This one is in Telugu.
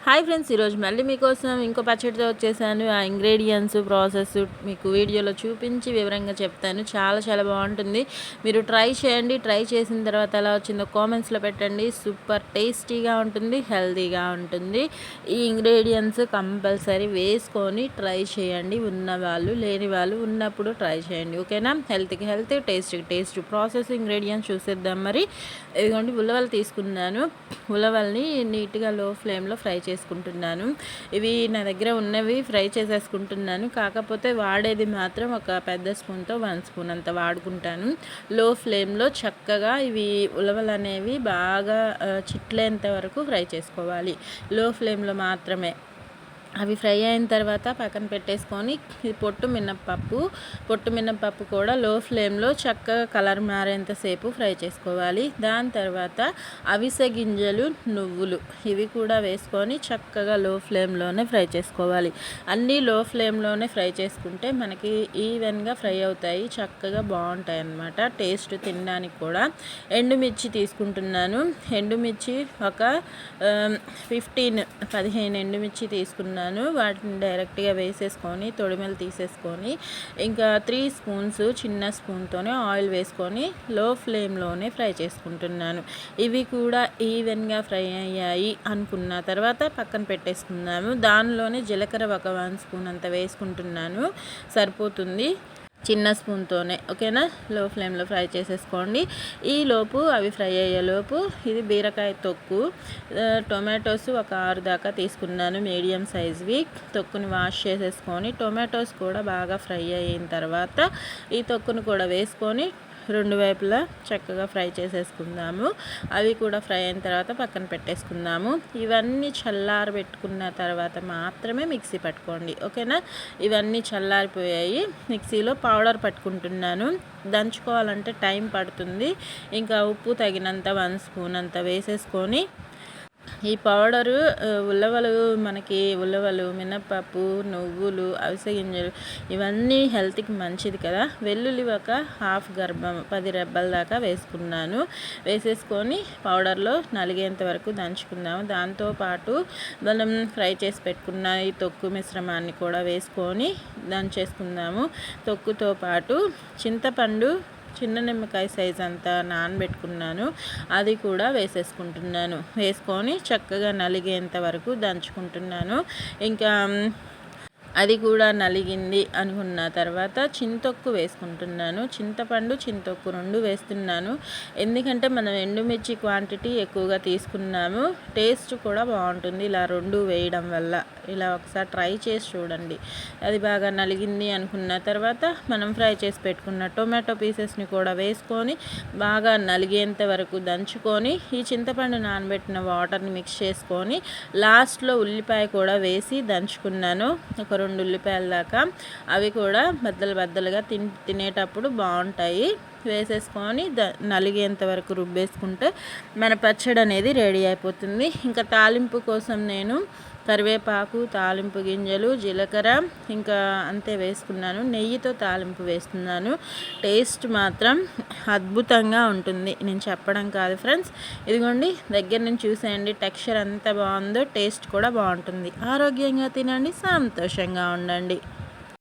హాయ్ ఫ్రెండ్స్, ఈరోజు మళ్ళీ మీకోసం ఇంకో పచ్చడితో వచ్చేసాను. ఆ ఇంగ్రీడియంట్స్ ప్రాసెస్ మీకు వీడియోలో చూపించి వివరంగా చెప్తాను. చాలా చాలా బాగుంటుంది. మీరు ట్రై చేయండి. ట్రై చేసిన తర్వాత ఎలా వచ్చిందో కామెంట్స్లో పెట్టండి. సూపర్ టేస్టీగా ఉంటుంది, హెల్తీగా ఉంటుంది. ఈ ఇంగ్రీడియంట్స్ కంపల్సరీ వేసుకొని ట్రై చేయండి. ఉన్నవాళ్ళు లేని వాళ్ళు ఉన్నప్పుడు ట్రై చేయండి. ఓకేనా? హెల్త్కి హెల్త్, టేస్ట్కి టేస్ట్. ప్రాసెస్ ఇంగ్రీడియంట్స్ చూసేద్దాం. మరి ఇదిగోండి, ఉలవలు తీసుకున్నాను. ఉలవల్ని నీట్గా లో ఫ్లేమ్లో ఫ్రై చేసుకుంటున్నాను. ఇవి నా దగ్గర ఉన్నవి ఫ్రై చేసేసుకుంటున్నాను. కాకపోతే వాడేది మాత్రం ఒక పెద్ద స్పూన్తో 1 స్పూన్ అంత వాడుకుంటాను. లో ఫ్లేమ్లో చక్కగా ఇవి ఉలవలు అనేవి బాగా చిట్లేంత వరకు ఫ్రై చేసుకోవాలి. లో ఫ్లేమ్లో మాత్రమే. అవి ఫ్రై అయిన తర్వాత పక్కన పెట్టేసుకొని పొట్టు మినప్పప్పు కూడా లో ఫ్లేమ్లో చక్కగా కలర్ మారేంతసేపు ఫ్రై చేసుకోవాలి. దాని తర్వాత అవిసె గింజలు, నువ్వులు ఇవి కూడా వేసుకొని చక్కగా లో ఫ్లేమ్లోనే ఫ్రై చేసుకోవాలి. అన్నీ లో ఫ్లేమ్లోనే ఫ్రై చేసుకుంటే మనకి ఈవెన్గా ఫ్రై అవుతాయి, చక్కగా బాగుంటాయి అన్నమాట. టేస్ట్ తినడానికి కూడా. ఎండుమిర్చి తీసుకుంటున్నాను. ఎండుమిర్చి ఒక 15 ఎండుమిర్చి తీసుకున్నాను. వాటిని డైరెక్ట్గా వేసేసుకొని తొడిమెలు తీసేసుకొని ఇంకా 3 స్పూన్స్ చిన్న స్పూన్తోనే ఆయిల్ వేసుకొని లో ఫ్లేమ్లోనే ఫ్రై చేసుకుంటున్నాను. ఇవి కూడా ఈవెన్గా ఫ్రై అయ్యాయి అనుకున్న తర్వాత పక్కన పెట్టేసుకున్నాము. దానిలోనే జీలకర్ర ఒక 1 స్పూన్ అంత వేసుకుంటున్నాను, సరిపోతుంది. చిన్న స్పూన్తోనే. ఓకేనా? లో ఫ్లేమ్లో ఫ్రై చేసేసుకోండి. ఈలోపు అవి ఫ్రై అయ్యేలోపు ఇది బీరకాయ తొక్కు. టొమాటోస్ ఒక 6 దాకా తీసుకున్నాను, మీడియం సైజ్వి. తొక్కుని వాష్ చేసేసుకొని టొమాటోస్ కూడా బాగా ఫ్రై అయిన తర్వాత ఈ తొక్కును కూడా వేసుకొని 2 వైపులా చక్కగా ఫ్రై చేసేసుకుందాము. అవి కూడా ఫ్రై అయిన తర్వాత పక్కన పెట్టేసుకుందాము. ఇవన్నీ చల్లారబెట్టుకున్న తర్వాత మాత్రమే మిక్సీ పట్టుకోండి. ఓకేనా? ఇవన్నీ చల్లారిపోయాయి. మిక్సీలో పౌడర్ పట్టుకుంటున్నాను. దంచుకోవాలంటే టైం పడుతుంది. ఇంకా ఉప్పు తగినంత 1 స్పూన్ అంత వేసేసుకొని ఈ పౌడరు ఉలవలు, మినప్పప్పు, నువ్వులు, అవిసె గింజలు ఇవన్నీ హెల్త్కి మంచిది కదా. వెల్లుల్లి ఒక హాఫ్ గర్భం 10 రెబ్బల దాకా వేసుకున్నాను. వేసేసుకొని పౌడర్లో నలిగేంత వరకు దంచుకుందాము. దాంతోపాటు మనం ఫ్రై చేసి పెట్టుకున్న ఈ తొక్కు మిశ్రమాన్ని కూడా వేసుకొని దంచేసుకుందాము. తొక్కుతో పాటు చింతపండు చిన్న నిమ్మకాయ సైజ్ అంతా నానబెట్టుకున్నాను, అది కూడా వేసేసుకుంటున్నాను. వేసుకొని చక్కగా నలిగేంత వరకు దంచుకుంటున్నాను. ఇంకా అది కూడా నలిగింది అనుకున్న తర్వాత చింతొక్కు వేసుకుంటున్నాను. చింతపండు, చింతొక్కు 2 వేస్తున్నాను. ఎందుకంటే మనం ఎండుమిర్చి క్వాంటిటీ ఎక్కువగా తీసుకున్నాము. టేస్ట్ కూడా బాగుంటుంది ఇలా 2 వేయడం వల్ల. ఇలా ఒకసారి ట్రై చేసి చూడండి. అది బాగా నలిగింది అనుకున్న తర్వాత మనం ఫ్రై చేసి పెట్టుకున్న టొమాటో పీసెస్ని కూడా వేసుకొని బాగా నలిగేంత వరకు దంచుకొని ఈ చింతపండు నానబెట్టిన వాటర్ని మిక్స్ చేసుకొని లాస్ట్లో ఉల్లిపాయ కూడా వేసి దంచుకున్నాను. ఒక 2 ఉల్లిపాయల దాకా. అవి కూడా బద్దలుగా తినేటప్పుడు బాగుంటాయి. వేసేసుకొని నలిగేంత వరకు రుబ్బేసుకుంటే మన పచ్చడి అనేది రెడీ అయిపోతుంది. ఇంకా తాలింపు కోసం నేను కరివేపాకు, తాలింపు గింజలు, జీలకర్ర ఇంకా అంతే వేసుకున్నాను. నెయ్యితో తాలింపు వేస్తున్నాను. టేస్ట్ మాత్రం అద్భుతంగా ఉంటుంది. నేను చెప్పడం కాదు ఫ్రెండ్స్, ఇదిగోండి దగ్గర నుంచి చూసేయండి. టెక్స్చర్ ఎంత బాగుందో, టేస్ట్ కూడా బాగుంటుంది. ఆరోగ్యంగా తినండి, సంతోషంగా ఉండండి.